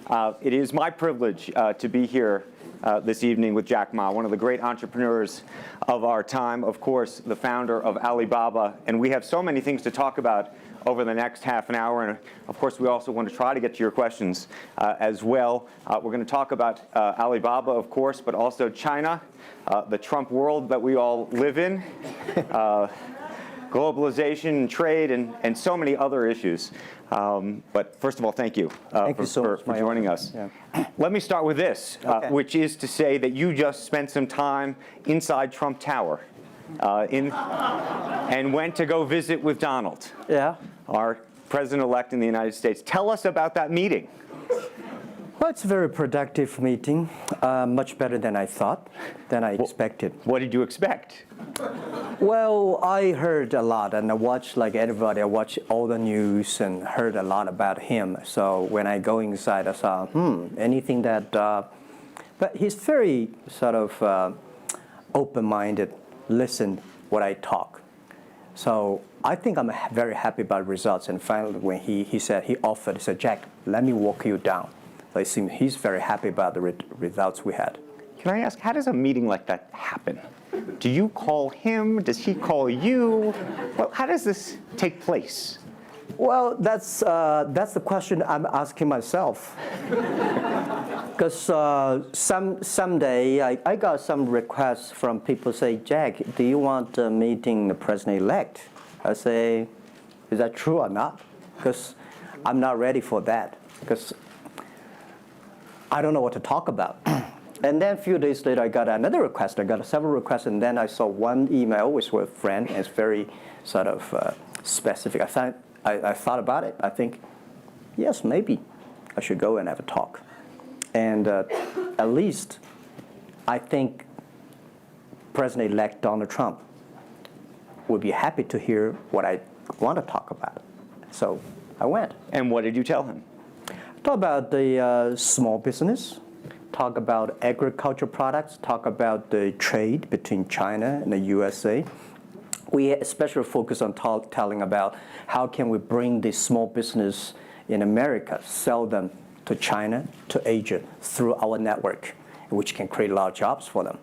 It is my privilege to be here this evening with Jack Ma, one of the great entrepreneurs of our time, of course, the founder of Alibaba. And we have so many things to talk about over the next half an hour. And of course, we also want to try to get to your questions as well. We're going to talk about Alibaba, of course, but also China, the Trump world that we all live in, globalization, trade, and so many other issues. But first of all, thank you for joining us. Yeah. Let me start with this, which is to say that you just spent some time inside Trump Tower and went to go visit with Donald, our president-elect in the United States. Tell us about that meeting. Well, it's a very productive meeting, much better than I thought, than I expected. What did you expect? Well, I heard a lot, and I watched, like everybody, I watched all the news and heard a lot about him. So when I go inside, I saw, anything that, but he's very sort of open-minded, listen what I talk. So I think I'm very happy about results. And finally, when he said, Jack, let me walk you down. So it seems he's very happy about the results we had. Can I ask, how does a meeting like that happen? Do you call him? Does he call you? Well, how does this take place? Well, that's the question I'm asking myself. Because someday I got some requests from people say, Jack, do you want a meeting the president-elect? I say, is that true or not? Because I'm not ready for that. Because I don't know what to talk about. And then a few days later, I got another request. I got several requests, and then I saw one email with a friend, and it's very sort of specific. I thought about it. I think, yes, maybe I should go and have a talk. And at least I think President-elect Donald Trump would be happy to hear what I want to talk about. So I went. And what did you tell him? Talk about the small business, talk about agricultural products, talk about the trade between China and the USA. We especially focus on telling about how can we bring the small business in America, sell them to China, to Asia, through our network, which can create a lot of jobs for them.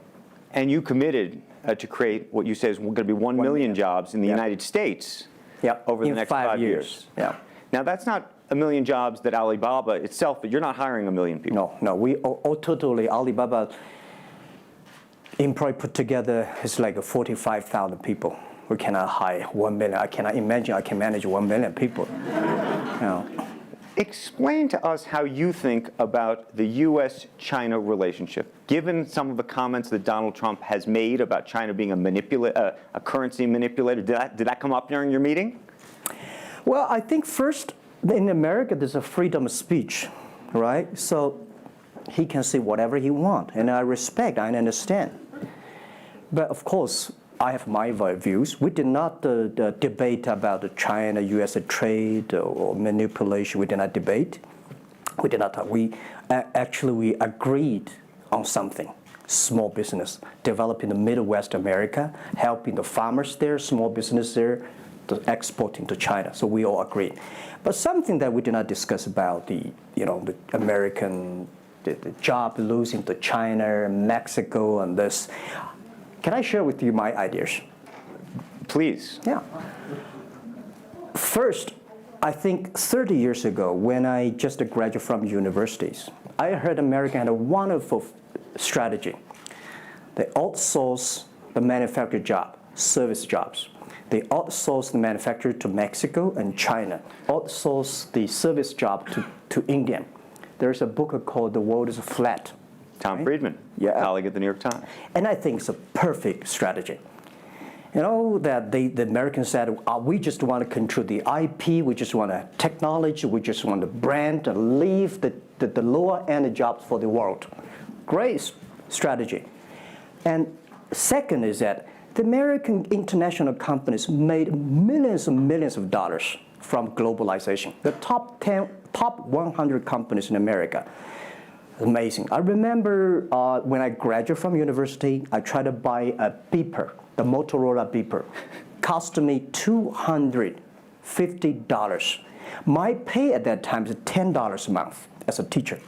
And you committed to create what you say is going to be 1 million jobs in the United States over the next 5 years. Yeah. Now, that's not 1 million jobs that Alibaba itself, but you're not hiring 1 million people. No, we totally, Alibaba employee put together is like 45,000 people. We cannot hire 1 million. I cannot imagine I can manage 1 million people. Explain to us how you think about the U.S.-China relationship, given some of the comments that Donald Trump has made about China being a currency manipulator. Did that come up during your meeting? Well, I think first, in America, there's a freedom of speech, right? So he can say whatever he wants, and I respect, I understand. But of course, I have my views. We did not debate about the China-U.S. trade or manipulation. We did not debate. We did not talk. We agreed on something. Small business, developing the Midwest America, helping the farmers there, small business there, exporting to China. So we all agreed. But something that we did not discuss about the American the job losing to China, Mexico, and this. Can I share with you my ideas? Please. Yeah. First, I think 30 years ago, when I just graduated from universities, I heard America had a wonderful strategy. They outsource the manufacturing job, service jobs. They outsource the manufacturer to Mexico and China, outsource the service job to India. There's a book called The World is Flat. Tom Friedman, colleague at the New York Times. And I think it's a perfect strategy. You know, that the Americans said, we just want to control the IP, we just want to technology, we just want the brand, and leave the lower-end jobs for the world. Great strategy. And second is that the American international companies made millions and millions of dollars from globalization. The top 100 companies in America. Amazing. I remember when I graduated from university, I tried to buy a beeper, the Motorola beeper. Cost me $250. My pay at that time is $10 a month. as a teacher.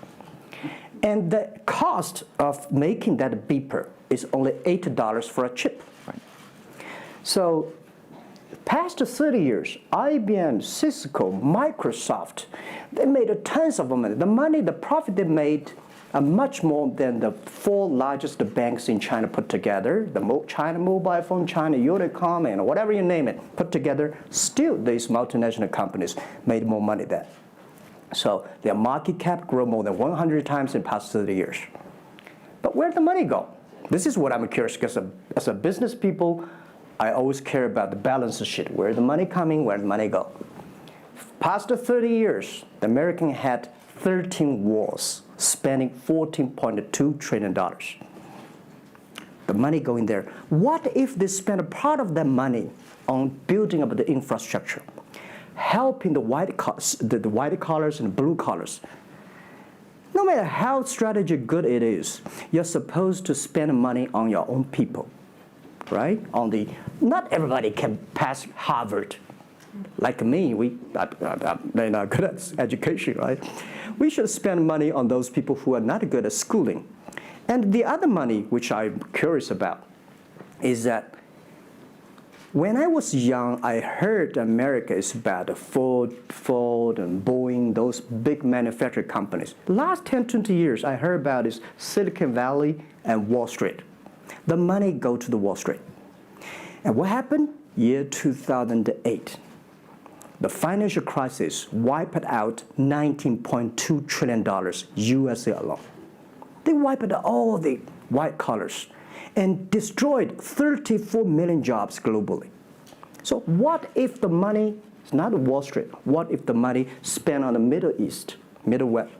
And the cost of making that beeper is only $8 for a chip. Right. So past 30 years, IBM, Cisco, Microsoft, they made tons of money. The profit they made are much more than the 4 largest banks in China put together, the China Mobile Phone, China Unicom, and whatever you name it, put together. Still, these multinational companies made more money than. So their market cap grew more than 100 times in the past 30 years. But where'd the money go? This is what I'm curious, because as a business people, I always care about the balance sheet. Where the money coming, where the money go? Past 30 years, the American had 13 wars, spending $14.2 trillion. The money going there. What if they spend a part of that money on building up the infrastructure, helping the white collars and the blue collars? No matter how strategy good it is, you're supposed to spend money on your own people, right? Not everybody can pass Harvard. Like me, they're not good at education, right? We should spend money on those people who are not good at schooling. And the other money, which I'm curious about, is that when I was young, I heard America is about Ford and Boeing, those big manufacturing companies. Last 10, 20 years, I heard about is Silicon Valley and Wall Street. The money go to the Wall Street. And what happened? Year 2008. The financial crisis wiped out $19.2 trillion USA alone. They wiped out all the white collars and destroyed 34 million jobs globally. So what if the money is not Wall Street? What if the money spent on the Middle East, Middle West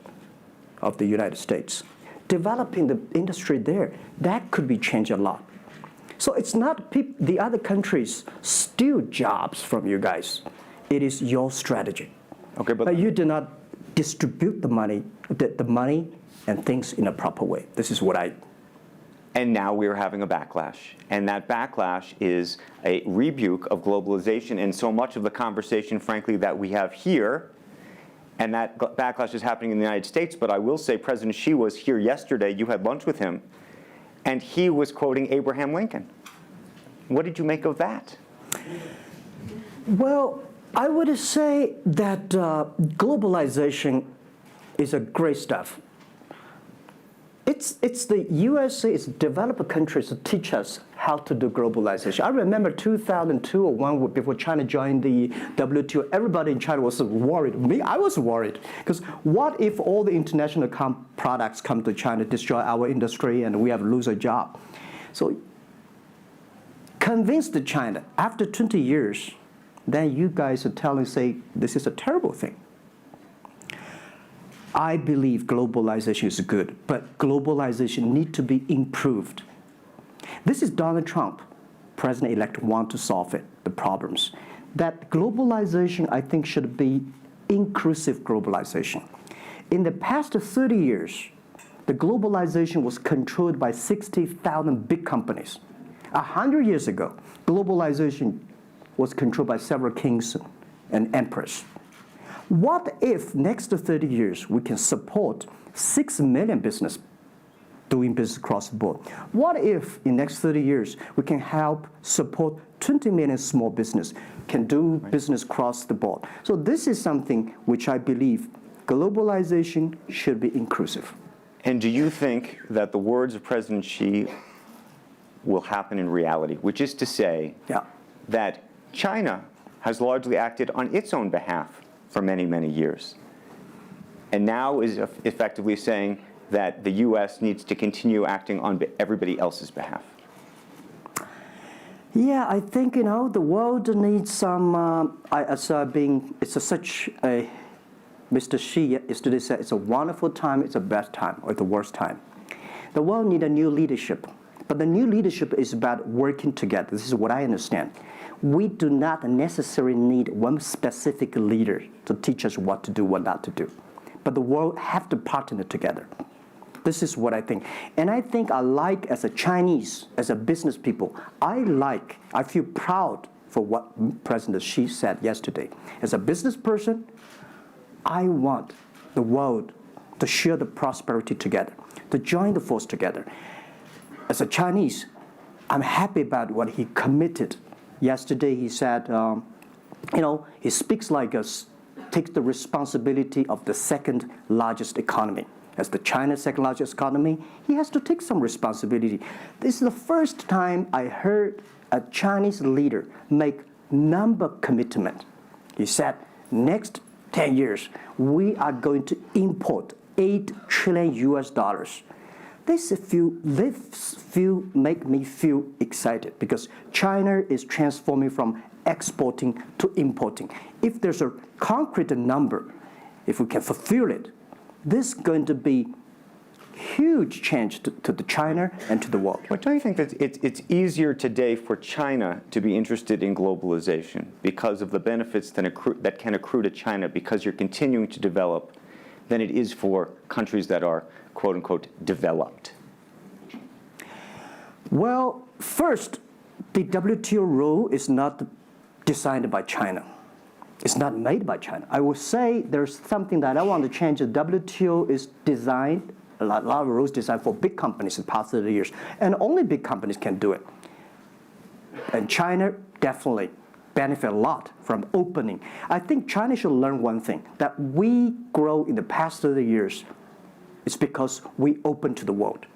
of the United States, developing the industry there? That could be changed a lot. So it's not the other countries steal jobs from you guys. It is your strategy. Okay, but you do not distribute the money and things in a proper way. This is what I. And now we're having a backlash. And that backlash is a rebuke of globalization. And so much of the conversation, frankly, that we have here, and that backlash is happening in the United States. But I will say President Xi was here yesterday. You had lunch with him. And he was quoting Abraham Lincoln. What did you make of that? Well, I would say that globalization is a great stuff. It's the USA, it's developed countries to teach us how to do globalization. I remember 2002 or 1 before China joined the WTO, everybody in China was worried. Me, I was worried. Because what if all the international products come to China, destroy our industry, and we have to lose a job? So convince China, after 20 years, then you guys are say, this is a terrible thing. I believe globalization is good, but globalization needs to be improved. This is Donald Trump, President-elect, want to solve it, the problems. That globalization, I think, should be inclusive globalization. In the past 30 years, the globalization was controlled by 60,000 big companies. 100 years ago, globalization was controlled by several kings and emperors. What if next 30 years we can support 6 million business doing business across the board? What if in next 30 years we can help support 20 million small business can do business across the board? So this is something which I believe globalization should be inclusive. And do you think that the words of President Xi will happen in reality, which is to say that China has largely acted on its own behalf for many, many years, and now is effectively saying that the U.S. needs to continue acting on everybody else's behalf? Yeah, I think, the world needs some, Mr. Xi yesterday said, it's a wonderful time, it's a bad time, or the worst time. The world needs a new leadership, but the new leadership is about working together. This is what I understand. We do not necessarily need one specific leader to teach us what to do, what not to do. But the world have to partner together. This is what I think. And I think as a Chinese, as a business people, I feel proud for what President Xi said yesterday. As a business person, I want the world to share the prosperity together, to join the force together. As a Chinese, I'm happy about what he committed. Yesterday he said, he speaks like us, takes the responsibility of the second largest economy. As the China's second largest economy, he has to take some responsibility. This is the first time I heard a Chinese leader make number commitment. He said, next 10 years, we are going to import $8 trillion US. This make me feel excited because China is transforming from exporting to importing. If there's a concrete number, if we can fulfill it, this is going to be huge change to the China and to the world. But don't you think that it's easier today for China to be interested in globalization because of the benefits that can accrue to China because you're continuing to develop than it is for countries that are, quote unquote, developed? Well, first, the WTO rule is not designed by China. It's not made by China. I would say there's something that I want to change. The WTO is designed, a lot of rules designed for big companies in the past 30 years, and only big companies can do it. And China definitely benefit a lot from opening. I think China should learn one thing, that we grow in the past 30 years, it's because we open to the world.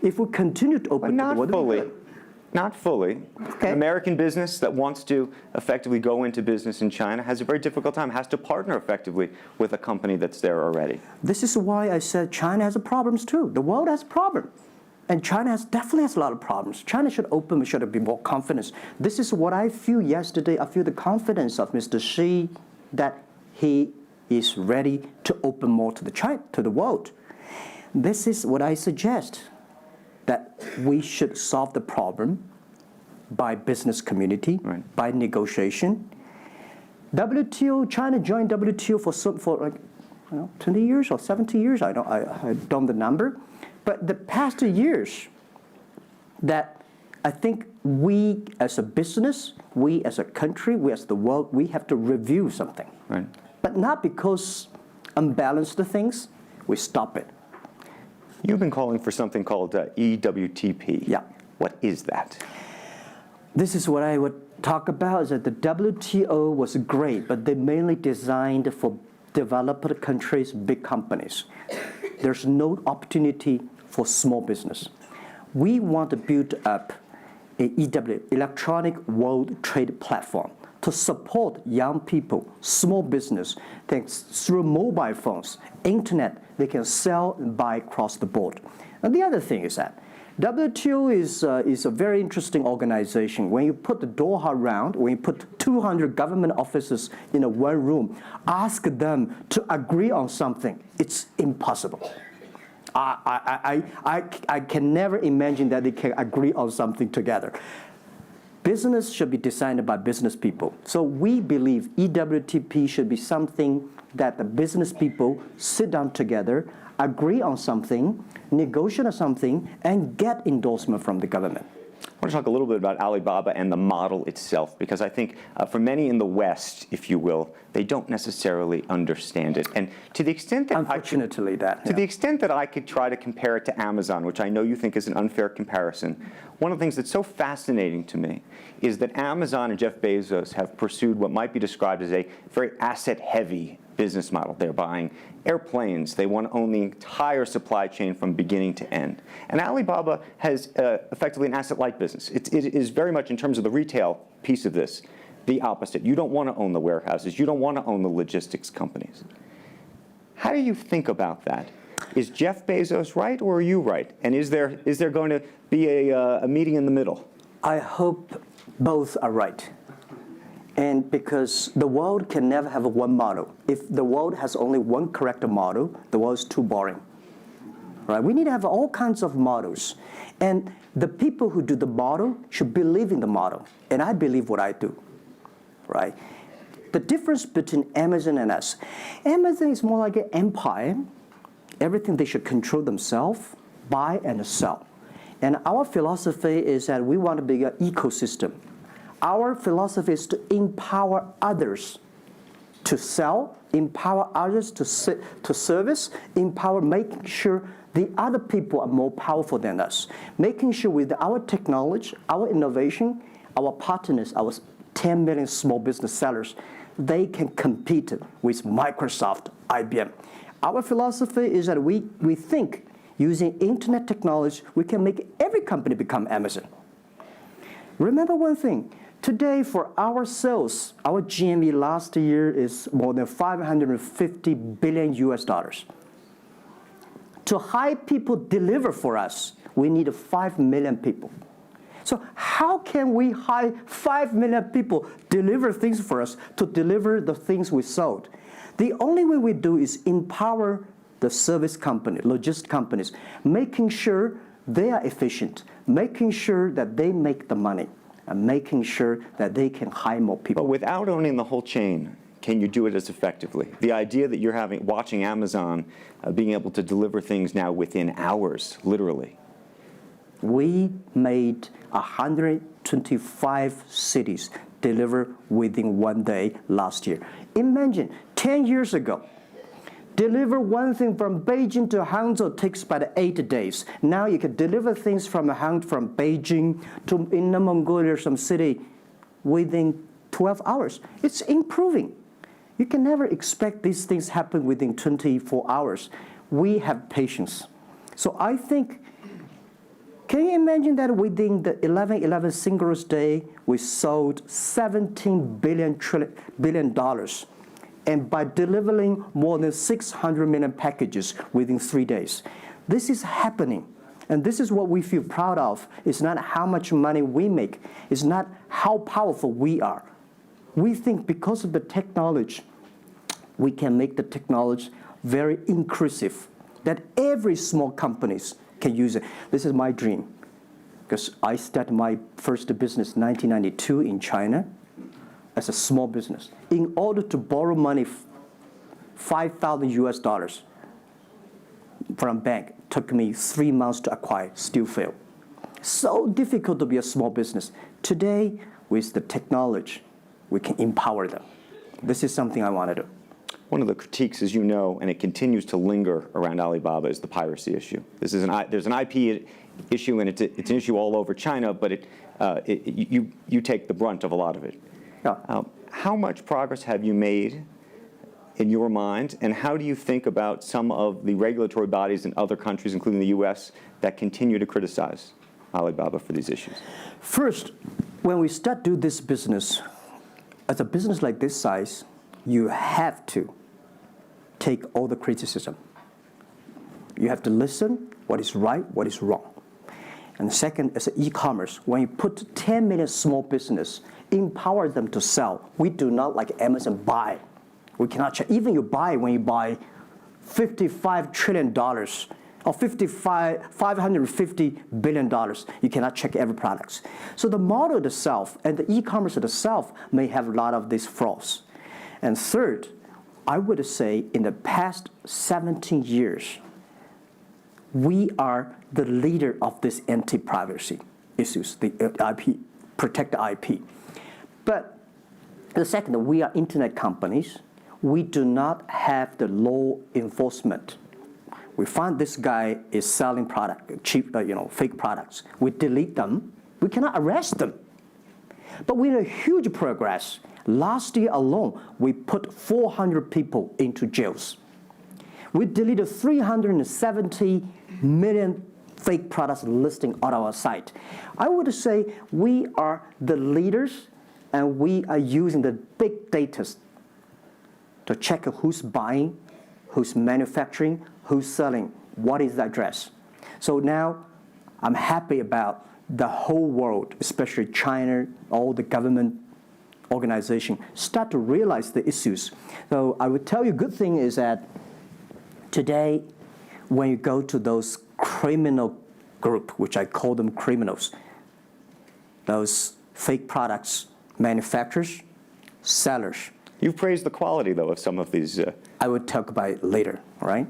If we continue to open to the world... Not fully. Okay. An American business that wants to effectively go into business in China has a very difficult time, has to partner effectively with a company that's there already. This is why I said China has problems too. The world has problems. And China definitely has a lot of problems. China should open, should be more confidence. This is what I feel yesterday. I feel the confidence of Mr. Xi that he is ready to open more to the world. This is what I suggest, that we should solve the problem by business community, right, by negotiation. WTO, China joined WTO for like 20 years or 70 years. I don't know the number, but the past years, that I think we as a business, we as a country, we as the world, we have to review something. Right. But not because unbalanced things, we stop it. You've been calling for something called EWTP. Yeah. What is that? This is what I would talk about, is that the WTO was great, but they mainly designed for developed countries, big companies. There's no opportunity for small business. We want to build up an EW, Electronic World Trade Platform, to support young people, small business, thanks through mobile phones, internet, they can sell and buy across the board. And the other thing is that WTO is a very interesting organization. When you put the Doha round, when you put 200 government officers in one room, ask them to agree on something, it's impossible. I can never imagine that they can agree on something together. Business should be designed by business people. So we believe EWTP should be something that the business people sit down together, agree on something, negotiate on something, and get endorsement from the government. I want to talk a little bit about Alibaba and the model itself, because I think for many in the West, if you will, they don't necessarily understand it. And to the extent that the extent that I could try to compare it to Amazon, which I know you think is an unfair comparison, one of the things that's so fascinating to me is that Amazon and Jeff Bezos have pursued what might be described as a very asset-heavy business model. They're buying airplanes. They want to own the entire supply chain from beginning to end. And Alibaba has effectively an asset-light business. It is very much, in terms of the retail piece of this, the opposite. You don't want to own the warehouses. You don't want to own the logistics companies. How do you think about that? Is Jeff Bezos right, or are you right? And is there going to be a meeting in the middle? I hope both are right. And because the world can never have one model. If the world has only one correct model, the world is too boring. Right? We need to have all kinds of models. And the people who do the model should believe in the model. And I believe what I do. Right? The difference between Amazon and us. Amazon is more like an empire. Everything they should control themselves, buy and sell. And our philosophy is that we want to be an ecosystem. Our philosophy is to empower others to sell, empower others to service, empower making sure the other people are more powerful than us, making sure with our technology, our innovation, our partners, our 10 million small business sellers, they can compete with Microsoft, IBM. Our philosophy is that we think using internet technology, we can make every company become Amazon. Remember one thing, today for our sales, our GMV last year is more than 550 billion US dollars. To hire people deliver for us, we need 5 million people. So how can we hire 5 million people deliver things for us to deliver the things we sold? The only way we do is empower the service company, logistic companies, making sure they are efficient, making sure that they make the money, and making sure that they can hire more people. But without owning the whole chain, can you do it as effectively? The idea that you're watching Amazon being able to deliver things now within hours, literally. We made 125 cities deliver within 1 day last year. Imagine, 10 years ago, deliver one thing from Beijing to Hangzhou takes about 8 days. Now you can deliver things from Beijing to Inner Mongolia, some city, within 12 hours. It's improving. You can never expect these things happen within 24 hours. We have patience. So I think, can you imagine that within the 11/11 Singles Day, we sold $17 billion, and by delivering more than 600 million packages within 3 days. This is happening, and this is what we feel proud of. It's not how much money we make. It's not how powerful we are. We think because of the technology, we can make the technology very inclusive, that every small companies can use it. This is my dream, because I started my first business in 1992 in China as a small business. In order to borrow money, 5,000 US dollars from bank, took me 3 months to acquire, still failed. So difficult to be a small business. Today, with the technology, we can empower them. This is something I want to do. One of the critiques, as you know, and it continues to linger around Alibaba, is the piracy issue. There's an IP issue, and it's an issue all over China, but you take the brunt of a lot of it. Yeah. How much progress have you made in your mind, and how do you think about some of the regulatory bodies in other countries, including the US, that continue to criticize Alibaba for these issues? First, when we start do this business, as a business like this size, you have to take all the criticism. You have to listen what is right, what is wrong. And second, as an e-commerce, when you put 10 million small business, empower them to sell. We do not like Amazon buy. We cannot check. Even when you buy $55 trillion or $550 billion, you cannot check every product. So the model itself and the e-commerce itself may have a lot of these flaws. And third, I would say in the past 17 years, we are the leader of this anti-privacy issues, the IP, protect the IP. But the second, we are internet companies. We do not have the law enforcement. We find this guy is selling cheap, fake products. We delete them. We cannot arrest them. But we had a huge progress. Last year alone, we put 400 people into jails. We deleted 370 million fake products listing on our site. I would say we are the leaders, and we are using the big data to check who's buying, who's manufacturing, who's selling, what is the address. So now I'm happy about the whole world, especially China, all the government organization, start to realize the issues. So I would tell you, good thing is that today, when you go to those criminal group, which I call them criminals, those fake products manufacturers, sellers. You've praised the quality, though, of some of these. I would talk about it later, all right?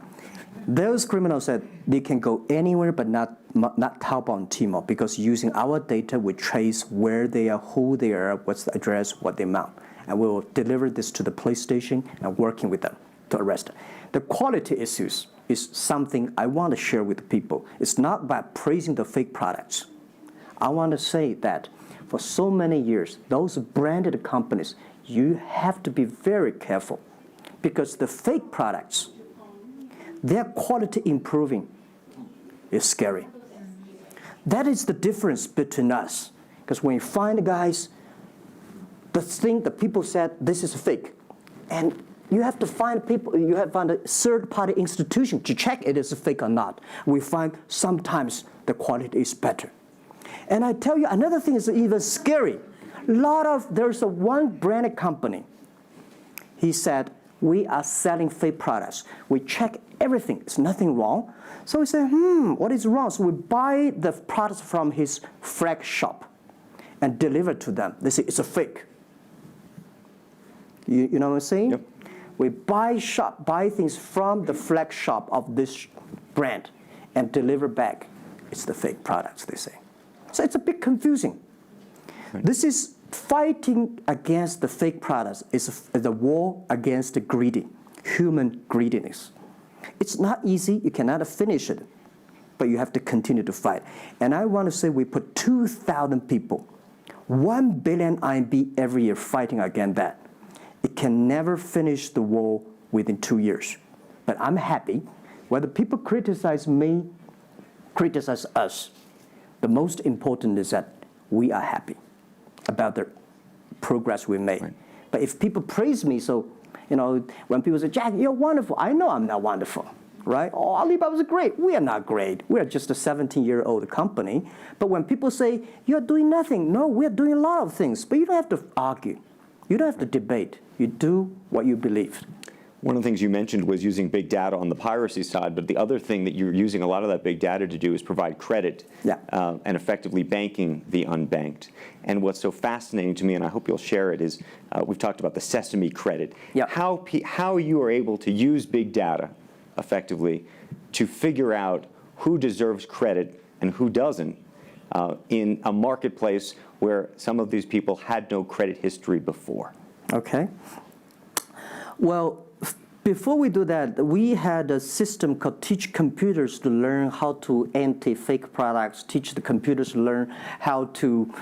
Those criminals said they can go anywhere but not Taobao and Tmall, because using our data, we trace where they are, who they are, what's the address, what the amount. and we will deliver this to the police station and working with them to arrest them. The quality issues is something I want to share with people. It's not about praising the fake products. I want to say that for so many years, those branded companies, you have to be very careful because the fake products, their quality improving is scary. That is the difference between us. Because when you find guys, the people said this is fake, and you have to find people, you have to find a third-party institution to check it is fake or not. We find sometimes the quality is better. And I tell you, another thing is even scary. There's one branded company. He said, we are selling fake products. We check everything, there's nothing wrong. So we say, what is wrong? So we buy the products from his flag shop and deliver to them. They say, it's a fake. You know what I'm saying? Yep. We buy things from the flag shop of this brand and deliver back. It's the fake products, they say. So it's a bit confusing. Right. This is fighting against the fake products. It's a war against the human greediness. It's not easy. You cannot finish it, but you have to continue to fight. And I want to say we put 2,000 people, 1 billion RMB every year fighting against that. It can never finish the war within 2 years. But I'm happy. Whether people criticize me, criticize us, the most important is that we are happy about the progress we made. Right. But if people praise me, so, when people say, Jack, you're wonderful, I know I'm not wonderful, right? Oh, Alibaba is great. We are not great. We are just a 17-year-old company. But when people say, you're doing nothing, no, we're doing a lot of things. But you don't have to argue. You don't have to debate. You do what you believe. One of the things you mentioned was using big data on the piracy side, but the other thing that you're using a lot of that big data to do is provide credit and effectively banking the unbanked. And what's so fascinating to me, and I hope you'll share it, is we've talked about the Sesame credit. Yep. How you are able to use big data effectively to figure out who deserves credit and who doesn't in a marketplace where some of these people had no credit history before. Okay. Well, before we do that, we had a system called Teach Computers to learn how to anti-fake products, teach the computers to learn how to,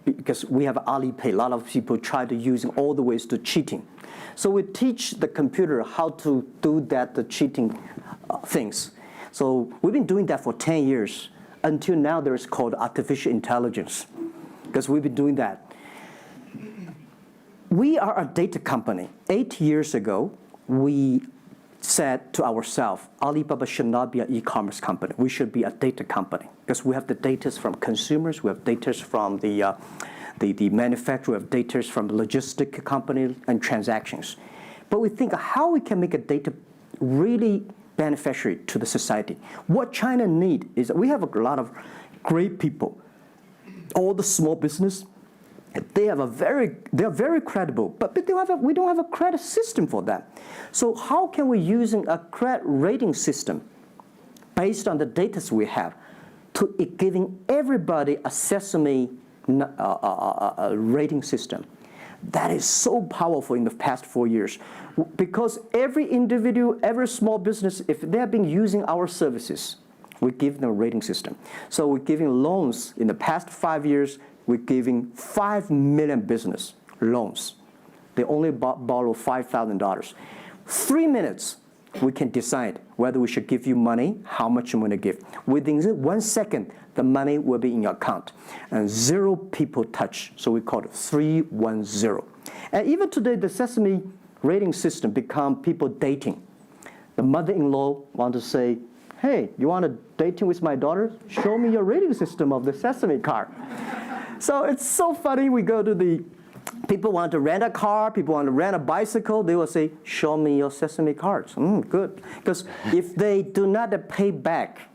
because we have Alipay, a lot of people try to using all the ways to cheating. So we teach the computer how to do the cheating things. So we've been doing that for 10 years. Until now, there's called artificial intelligence, because we've been doing that. We are a data company. 8 years ago, we said to ourselves, Alibaba should not be an e-commerce company. We should be a data company because we have the data from consumers, we have data from the manufacturer, we have data from the logistic companies and transactions. But we think how we can make a data really beneficiary to the society. What China needs is we have a lot of great people, all the small business. They are very credible, but we don't have a credit system for that. So how can we using a credit rating system based on the data we have to giving everybody a Sesame rating system? That is so powerful in the past 4 years because every individual, every small business, if they have been using our services, we give them a rating system. So we're giving loans in the past 5 years. We're giving 5 million business loans. They only borrow $5,000. 3 minutes, we can decide whether we should give you money, how much you want to give. Within 1 second, the money will be in your account. And 0 people touch, so we call it 310. And even today, the Sesame rating system become people dating. The mother-in-law want to say, hey, you want to dating with my daughter? Show me your rating system of the Sesame card. So it's so funny. We go to people want to rent a car, people want to rent a bicycle. They will say, show me your Sesame cards. Good. Because if they do not pay back,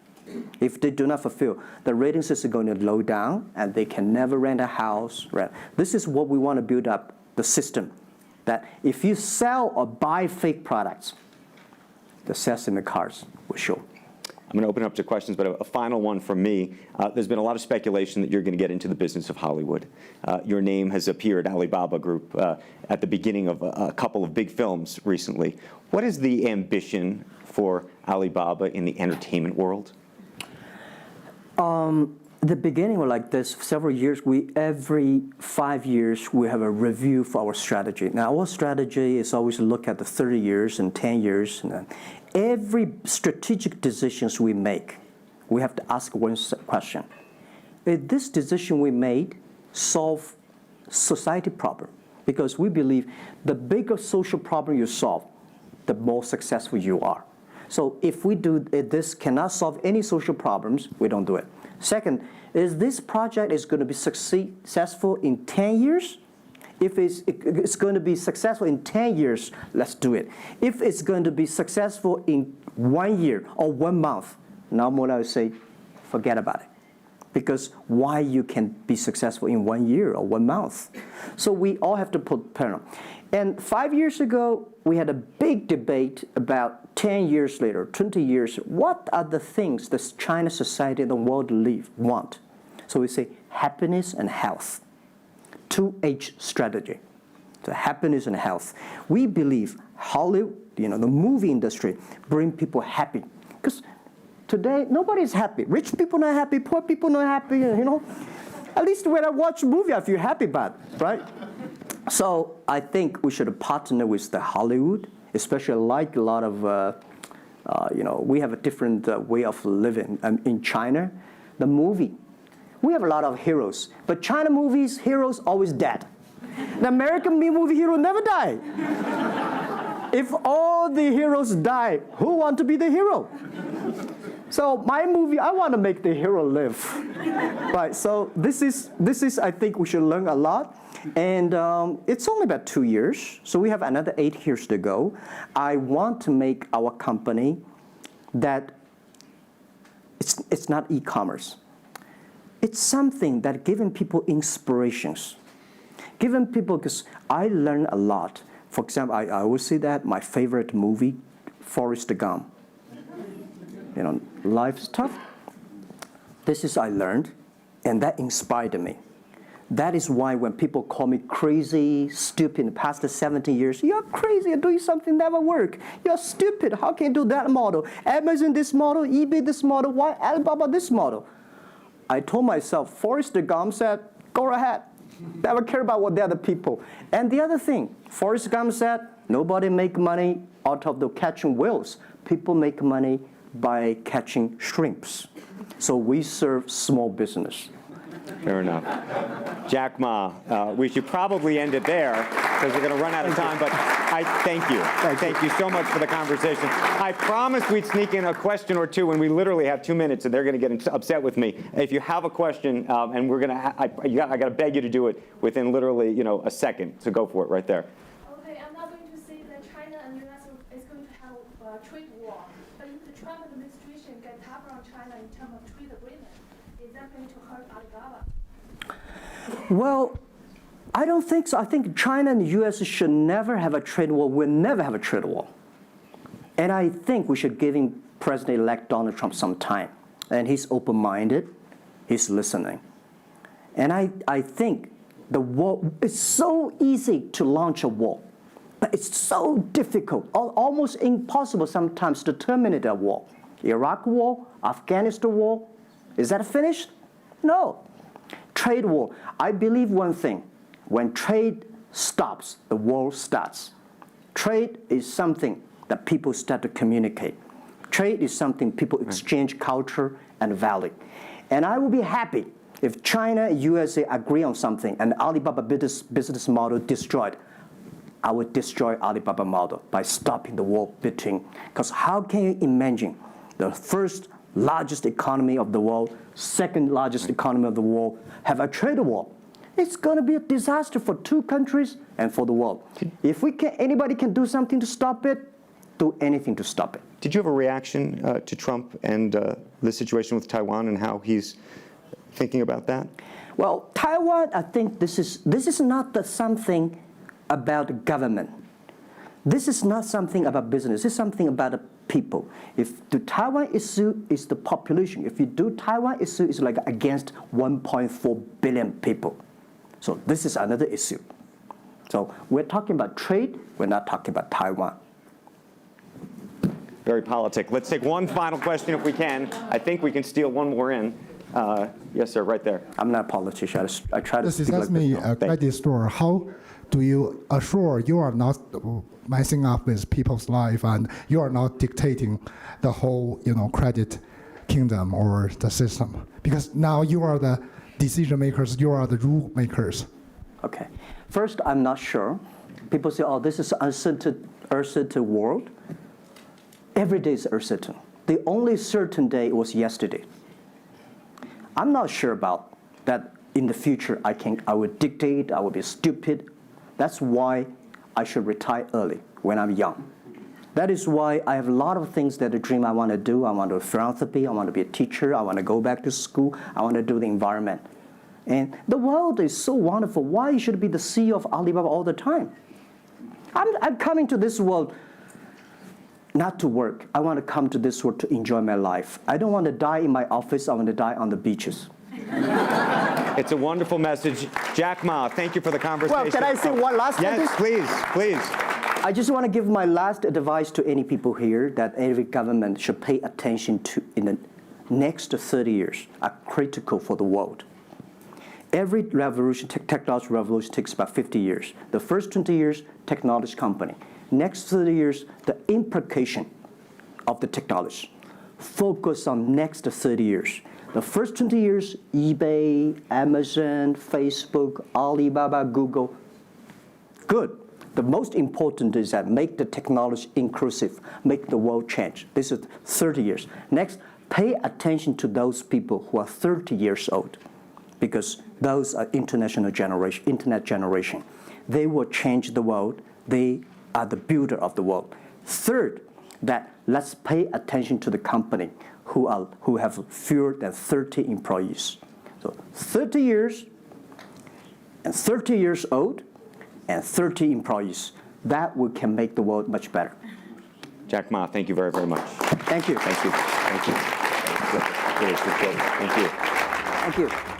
if they do not fulfill, the rating system is going to low down and they can never rent a house. This is what we want to build up, the system. That if you sell or buy fake products, the Sesame cards will show. I'm going to open it up to questions, but a final one from me. There's been a lot of speculation that you're going to get into the business of Hollywood. Your name has appeared, Alibaba Group, at the beginning of a couple of big films recently. What is the ambition for Alibaba in the entertainment world? The beginning was like this. Several years, every 5 years, we have a review for our strategy. Now, our strategy is always to look at the 30 years and 10 years. And every strategic decisions we make, we have to ask one question. Is this decision we made solve society problem? Because we believe the bigger social problem you solve, the more successful you are. So if this cannot solve any social problems, we don't do it. Second, is this project is going to be successful in 10 years? If it's going to be successful in 10 years, let's do it. If it's going to be successful in 1 year or 1 month, now more I would say, forget about it. Because why you can be successful in 1 year or 1 month? So we all have to put parallel. And 5 years ago, we had a big debate about 10 years later, 20 years, what are the things that China society and the world want? So we say happiness and health. 2H strategy. So happiness and health. We believe Hollywood, the movie industry, bring people happy. Because today, nobody's happy. Rich people not happy, poor people not happy, At least when I watch a movie, I feel happy about it, right? So I think we should partner with the Hollywood, especially like a lot of, we have a different way of living. In China, the movie, we have a lot of heroes. But China movies, heroes always dead. The American movie hero never die. If all the heroes die, who want to be the hero? So my movie, I want to make the hero live, right? So this is I think we should learn a lot, and it's only about 2 years, so we have another 8 years to go. I want to make our company that it's not e-commerce. It's something that giving people inspirations, giving people, because I learn a lot. For example, I always say that my favorite movie, Forrest Gump. Life's tough. This is I learned, and that inspired me. That is why when people call me crazy, stupid in the past 70 years, you're crazy, you're doing something never work. You're stupid, how can you do that model? Amazon this model, eBay this model, why Alibaba this model? I told myself, Forrest Gump said, go ahead. Never care about what the other people. And the other thing, Forrest Gump said, nobody make money out of the catching whales. People make money by catching shrimps. So we serve small business. Fair enough. Jack Ma, we should probably end it there because we're going to run out of time, but I thank you. Thank you so much for the conversation. I promised we'd sneak in a question or two, and we literally have 2 minutes, and they're going to get upset with me. If you have a question, and we're going to, I got to beg you to do it within literally, a second. So go for it right there. Okay, I'm not going to say that China and U.S. is going to have a trade war, but if the Trump administration gets tougher on China in terms of trade agreement, is that going to hurt Alibaba? Well, I don't think so. I think China and the U.S. should never have a trade war. We'll never have a trade war. And I think we should give President-elect Donald Trump some time. And he's open-minded. He's listening. And I think the war, it's so easy to launch a war. But it's so difficult, almost impossible sometimes to terminate a war. Iraq war, Afghanistan war, is that finished? No. Trade war. I believe one thing. When trade stops, the war starts. Trade is something that people start to communicate. Trade is something people exchange culture and value. And I will be happy if China and USA agree on something and Alibaba business model destroyed. I would destroy Alibaba model by stopping the war between. Because how can you imagine the first largest economy of the world, second largest economy of the world, have a trade war? It's going to be a disaster for two countries and for the world. If anybody can do something to stop it, do anything to stop it. Did you have a reaction to Trump and the situation with Taiwan and how he's thinking about that? Well, Taiwan, I think this is not something about government. This is not something about business. It's something about people. If the Taiwan issue is the population, if you do Taiwan issue, it's like against 1.4 billion people. So this is another issue. So we're talking about trade, we're not talking about Taiwan. Very politic. Let's take one final question if we can. I think we can steal one more in. Yes, sir, right there. I'm not a politician. I try to This speak is like me, this. a credit store. How do you assure you are not messing up with people's life and you are not dictating the whole, credit kingdom or the system? Because now you are the decision makers, you are the rule makers. Okay. First, I'm not sure. People say, oh, this is uncertain world. Every day is uncertain. The only certain day was yesterday. I'm not sure about that in the future I will dictate, I will be stupid. That's why I should retire early when I'm young. That is why I have a lot of things that I dream I want to do. I want to do philanthropy, I want to be a teacher, I want to go back to school, I want to do the environment. And the world is so wonderful. Why should I be the CEO of Alibaba all the time? I'm coming to this world not to work. I want to come to this world to enjoy my life. I don't want to die in my office. I want to die on the beaches. It's a wonderful message. Jack Ma, thank you for the conversation. Well, can I say one last Yes, sentence? please. I just want to give my last advice to any people here that every government should pay attention to in the next 30 years are critical for the world. Every revolution, technology revolution takes about 50 years. The first 20 years, technology company. Next 30 years, the implication of the technology. Focus on next 30 years. The first 20 years, eBay, Amazon, Facebook, Alibaba, Google, good. The most important is that make the technology inclusive, make the world change. This is 30 years. Next, pay attention to those people who are 30 years old, because those are internet generation. They will change the world. They are the builder of the world. Third, that let's pay attention to the company who have fewer than 30 employees. So 30 years and 30 years old and 30 employees. That can make the world much better. Jack Ma, thank you very, very much. Thank you. Thank you. Thank you. Really appreciate it. Thank you. Thank you.